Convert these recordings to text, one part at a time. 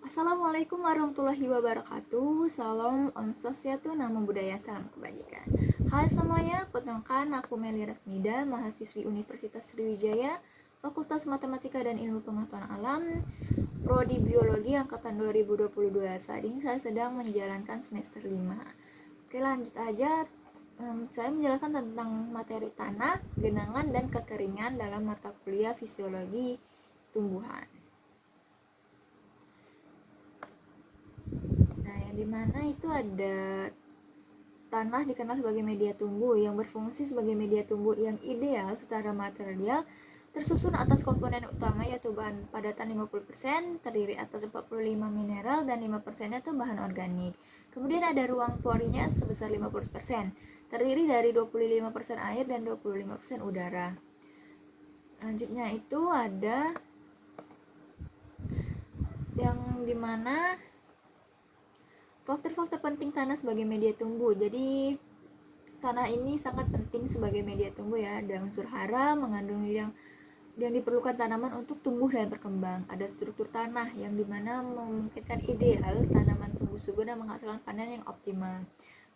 Assalamualaikum warahmatullahi wabarakatuh. Salam Om Swastiastu, Namo Buddhaya, salam kebajikan. Hai semuanya, perkenalkan aku Meli Rasmida, mahasiswi Universitas Sriwijaya, Fakultas Matematika dan Ilmu Pengetahuan Alam, Prodi Biologi angkatan 2022. Saat ini saya sedang menjalankan semester 5. Oke, lanjut aja. Saya menjelaskan tentang materi tanah, genangan, dan kekeringan dalam mata kuliah fisiologi tumbuhan. Nah, yang dimana itu ada tanah dikenal sebagai media tumbuh yang berfungsi sebagai media tumbuh yang ideal secara material, tersusun atas komponen utama yaitu bahan padatan 50%, terdiri atas 45 mineral dan 5%-nya itu bahan organik. Kemudian ada ruang porinya sebesar 50%, terdiri dari 25% air dan 25% udara. Selanjutnya itu ada yang dimana faktor-faktor penting tanah sebagai media tumbuh. Jadi tanah ini sangat penting sebagai media tumbuh ya. Ada unsur hara mengandung yang diperlukan tanaman untuk tumbuh dan berkembang. Ada struktur tanah yang dimana memungkinkan ideal tanaman tumbuh subur dan menghasilkan panen yang optimal.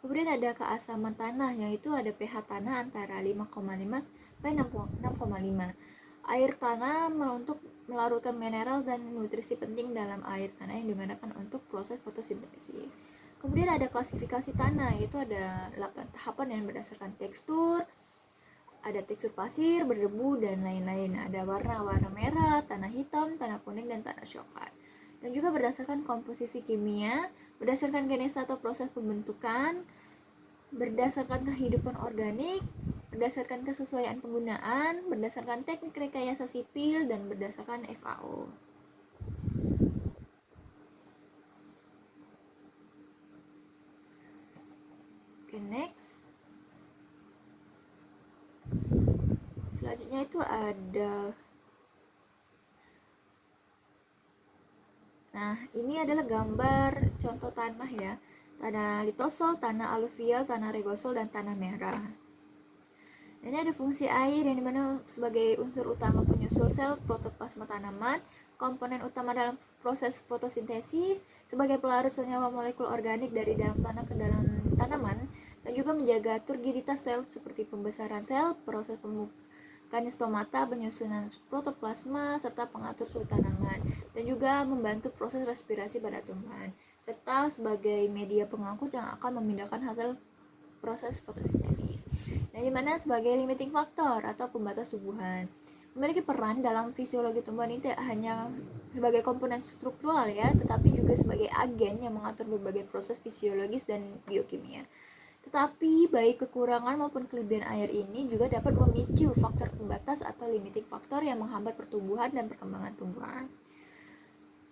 Kemudian ada keasaman tanah, yaitu ada pH tanah antara 5,5 sampai 6,5. Air tanah untuk melarutkan mineral dan nutrisi penting dalam air tanah yang digunakan untuk proses fotosintesis. Kemudian ada klasifikasi tanah, yaitu ada 8 tahapan yang berdasarkan tekstur, ada tekstur pasir, berdebu, dan lain-lain. Ada warna merah, tanah hitam, tanah kuning, dan tanah coklat. Dan juga berdasarkan komposisi kimia, berdasarkan genesa atau proses pembentukan, berdasarkan kehidupan organik, berdasarkan kesesuaian penggunaan, berdasarkan teknik rekayasa sipil, dan berdasarkan FAO. Oke, next. Selanjutnya itu ada, nah ini adalah gambar contoh tanah ya. Tanah litosol, tanah aluvial, tanah regosol, dan tanah merah. Ini ada fungsi air yang dimana sebagai unsur utama penyusul sel protoplasma tanaman, komponen utama dalam proses fotosintesis, sebagai pelarut senyawa molekul organik dari dalam tanah ke dalam tanaman, dan juga menjaga turgiditas sel seperti pembesaran sel, proses pembukaan stomata, penyusunan protoplasma, serta pengatur suhu tanaman, dan juga membantu proses respirasi pada tumbuhan, serta sebagai media pengangkut yang akan memindahkan hasil proses fotosintesis. Nah, dimana sebagai limiting factor atau pembatas tumbuhan memiliki peran dalam fisiologi tumbuhan ini tidak hanya sebagai komponen struktural ya, tetapi juga sebagai agen yang mengatur berbagai proses fisiologis dan biokimia. Tetapi baik kekurangan maupun kelebihan air ini juga dapat memicu faktor pembatas atau limiting factor yang menghambat pertumbuhan dan perkembangan tumbuhan.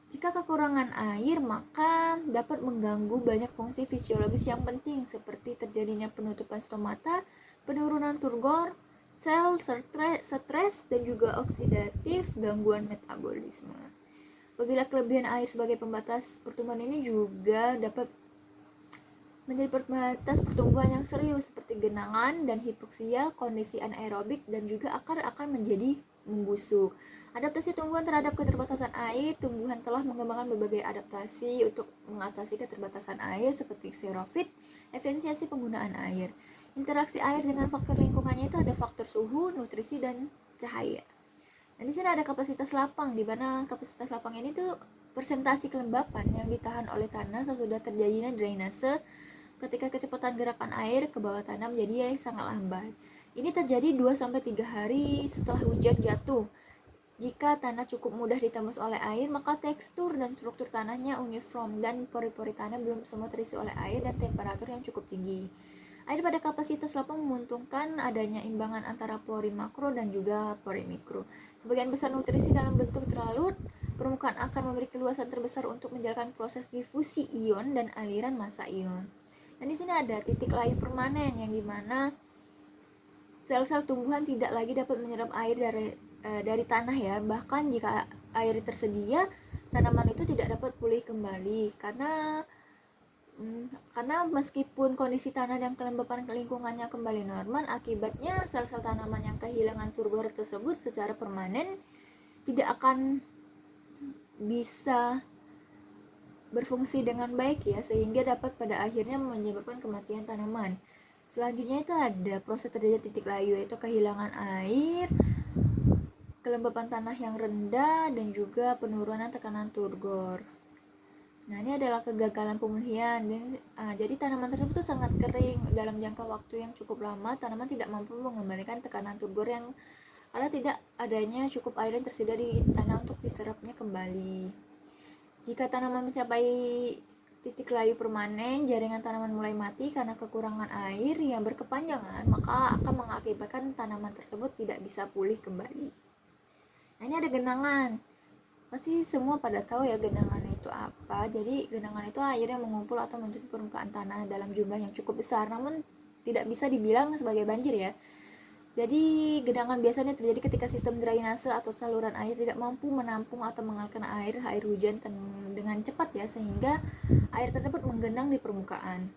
Jika kekurangan air, maka dapat mengganggu banyak fungsi fisiologis yang penting seperti terjadinya penutupan stomata, penurunan turgor, sel stres, dan juga oksidatif, gangguan metabolisme. Apabila kelebihan air sebagai pembatas pertumbuhan ini juga dapat menjadi pembatas pertumbuhan yang serius seperti genangan dan hipoksia, kondisi anaerobik, dan juga akar akan menjadi membusuk. Adaptasi tumbuhan terhadap keterbatasan air, tumbuhan telah mengembangkan berbagai adaptasi untuk mengatasi keterbatasan air seperti xerofit, efisiensi penggunaan air. Interaksi air dengan faktor lingkungannya itu ada faktor suhu, nutrisi, dan cahaya. Nah, di sini ada kapasitas lapang, di mana kapasitas lapang ini tuh persentase kelembapan yang ditahan oleh tanah sesudah terjadinya drainase ketika kecepatan gerakan air ke bawah tanah menjadi sangat lambat. Ini terjadi 2-3 hari setelah hujan jatuh. Jika tanah cukup mudah ditembus oleh air, maka tekstur dan struktur tanahnya uniform dan pori-pori tanah belum semua terisi oleh air dan temperatur yang cukup tinggi. Air pada kapasitas lapang menguntungkan adanya imbangan antara pori makro dan juga pori mikro. Sebagian besar nutrisi dalam bentuk terlarut, permukaan akar memiliki luasan terbesar untuk menjalankan proses difusi ion dan aliran massa ion. Dan di sini ada titik layu permanen yang dimana sel-sel tumbuhan tidak lagi dapat menyerap air dari tanah ya. Bahkan jika air tersedia, tanaman itu tidak dapat pulih kembali karena meskipun kondisi tanah dan kelembapan lingkungannya kembali normal, akibatnya sel-sel tanaman yang kehilangan turgor tersebut secara permanen tidak akan bisa berfungsi dengan baik ya, sehingga dapat pada akhirnya menyebabkan kematian tanaman. Selanjutnya itu ada proses terjadi titik layu, yaitu kehilangan air, kelembapan tanah yang rendah, dan juga penurunan tekanan turgor. Nah, ini adalah kegagalan pemulihan. Jadi tanaman tersebut tuh sangat kering dalam jangka waktu yang cukup lama. Tanaman tidak mampu mengembalikan tekanan turgor yang karena tidak adanya cukup air yang tersedia di tanah untuk diserapnya kembali. Jika tanaman mencapai titik layu permanen, jaringan tanaman mulai mati karena kekurangan air yang berkepanjangan, maka akan mengakibatkan tanaman tersebut tidak bisa pulih kembali. Nah, ini ada genangan. Pasti semua pada tahu ya genangan itu apa. Jadi genangan itu air yang mengumpul atau menutupi permukaan tanah dalam jumlah yang cukup besar, namun tidak bisa dibilang sebagai banjir ya. Jadi genangan biasanya terjadi ketika sistem drainase atau saluran air tidak mampu menampung atau mengalirkan air hujan dengan cepat ya, sehingga air tersebut menggenang di permukaan.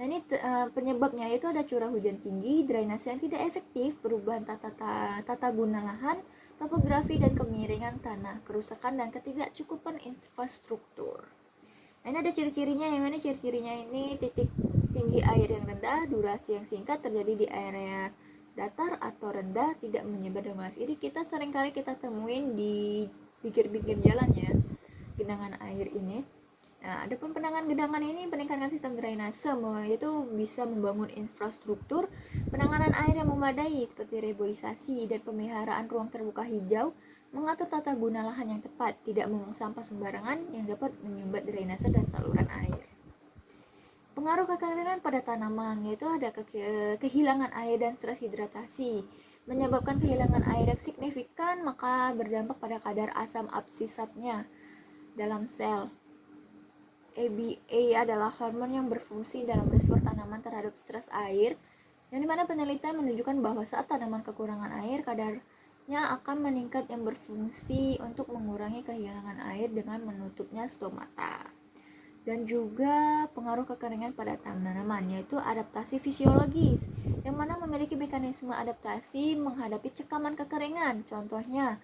Nah, ini penyebabnya itu ada curah hujan tinggi, drainase yang tidak efektif, perubahan tata guna lahan, topografi dan kemiringan tanah, kerusakan dan ketidakcukupan infrastruktur. Nah, ini ada ciri-cirinya. Yang mana ciri-cirinya ini titik tinggi air yang rendah, durasi yang singkat, terjadi di area datar atau rendah, tidak menyebar dengan luas. Ini seringkali kita temuin di pinggir-pinggir jalan ya, genangan air ini. Nah, adapun penanganan genangan ini meningkatkan sistem drainase, yaitu bisa membangun infrastruktur penanganan air yang memadai seperti reboisasi dan pemeliharaan ruang terbuka hijau, mengatur tata guna lahan yang tepat, tidak membuang sampah sembarangan yang dapat menyumbat drainase dan saluran air. Pengaruh kekeringan pada tanaman, yaitu ada kehilangan air dan stres hidratasi. Menyebabkan kehilangan air yang signifikan, maka berdampak pada kadar asam absisatnya dalam sel. ABA adalah hormon yang berfungsi dalam respon tanaman terhadap stres air, yang dimana penelitian menunjukkan bahwa saat tanaman kekurangan air, kadarnya akan meningkat, yang berfungsi untuk mengurangi kehilangan air dengan menutupnya stomata. Dan juga pengaruh kekeringan pada tanaman, yaitu adaptasi fisiologis, yang mana memiliki mekanisme adaptasi menghadapi cekaman kekeringan. Contohnya,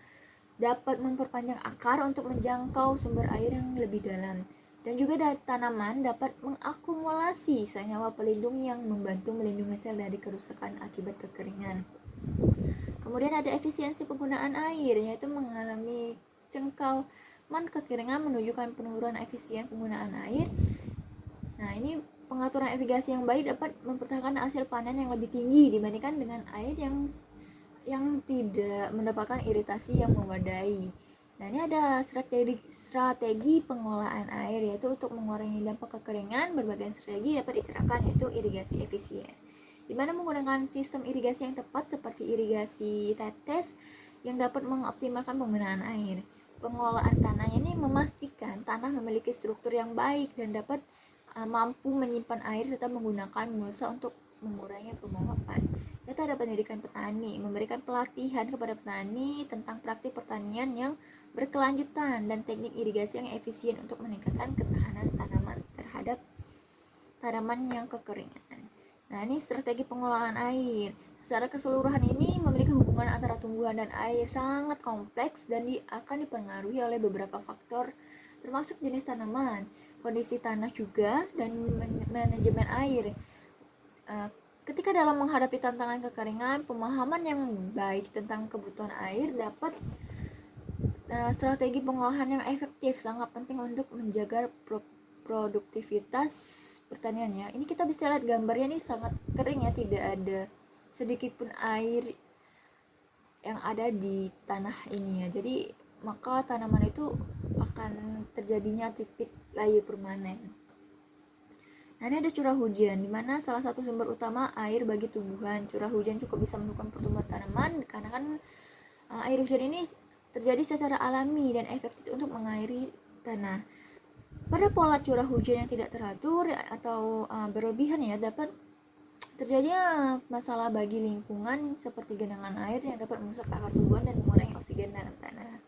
dapat memperpanjang akar untuk menjangkau sumber air yang lebih dalam. Dan juga tanaman dapat mengakumulasi senyawa pelindung yang membantu melindungi sel dari kerusakan akibat kekeringan. Kemudian ada efisiensi penggunaan air, yaitu mengalami kekeringan menunjukkan penurunan efisien penggunaan air. Nah, ini pengaturan irigasi yang baik dapat mempertahankan hasil panen yang lebih tinggi dibandingkan dengan air yang tidak mendapatkan iritasi yang memadai. Nah, ini ada strategi pengelolaan air, yaitu untuk mengurangi dampak kekeringan. Berbagai strategi dapat diterapkan, yaitu irigasi efisien, di mana menggunakan sistem irigasi yang tepat seperti irigasi tetes yang dapat mengoptimalkan penggunaan air. Pengelolaan tanah ini memastikan tanah memiliki struktur yang baik dan dapat mampu menyimpan air serta menggunakan mulsa untuk mengurangi penguapan. Kita ada pendidikan petani, memberikan pelatihan kepada petani tentang praktik pertanian yang berkelanjutan dan teknik irigasi yang efisien untuk meningkatkan ketahanan tanaman terhadap tanaman yang kekeringan. Nah, ini strategi pengelolaan air. Secara keseluruhan ini memiliki hubungan antara tumbuhan dan air sangat kompleks dan akan dipengaruhi oleh beberapa faktor, termasuk jenis tanaman, kondisi tanah juga, dan manajemen air. Ketika dalam menghadapi tantangan kekeringan, pemahaman yang baik tentang kebutuhan air dapat strategi pengolahan yang efektif sangat penting untuk menjaga produktivitas pertanian ya. Ini kita bisa lihat gambarnya, ini sangat kering ya, tidak ada sedikit pun air yang ada di tanah ini ya. Jadi maka tanaman itu akan terjadinya titik layu permanen. Nah, ini ada curah hujan, di mana salah satu sumber utama air bagi tumbuhan. Curah hujan cukup bisa mendukung pertumbuhan tanaman karena kan air hujan ini terjadi secara alami dan efektif untuk mengairi tanah. Pada pola curah hujan yang tidak teratur atau berlebihan ya, dapat terjadinya masalah bagi lingkungan seperti genangan air yang dapat merusak akar tumbuhan dan mengurangi oksigen dalam tanah.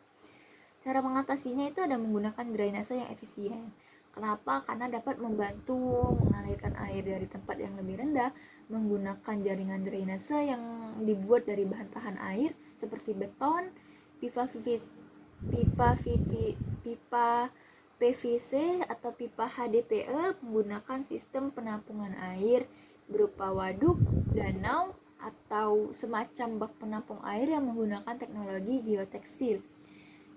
Cara mengatasinya itu ada menggunakan drainase yang efisien. Kenapa? Karena dapat membantu mengalirkan air dari tempat yang lebih rendah, menggunakan jaringan drainase yang dibuat dari bahan tahan air seperti beton, pipa PVC atau pipa HDPE menggunakan sistem penampungan air berupa waduk, danau, atau semacam bak penampung air yang menggunakan teknologi geoteksil.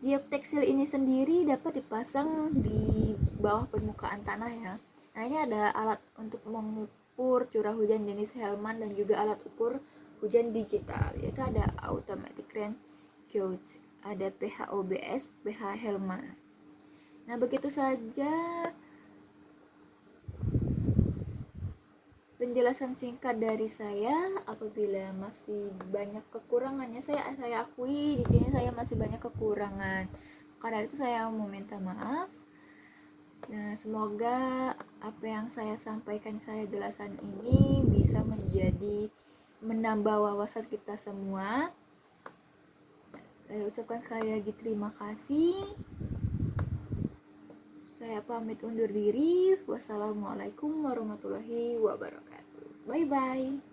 Geoteksil ini sendiri dapat dipasang di bawah permukaan tanah ya. Nah, ini ada alat untuk mengukur curah hujan jenis Hellman dan juga alat ukur hujan digital, yaitu ada automatic rain gauge, ada PHOBS, PH Hellman. Nah, begitu saja penjelasan singkat dari saya. Apabila masih banyak kekurangannya, saya akui di sini saya masih banyak kekurangan. Karena itu saya mau minta maaf. Nah, semoga apa yang saya sampaikan, saya jelaskan ini bisa menambah wawasan kita semua. Saya ucapkan sekali lagi terima kasih. Saya pamit undur diri. Wassalamualaikum warahmatullahi wabarakatuh. Bye bye.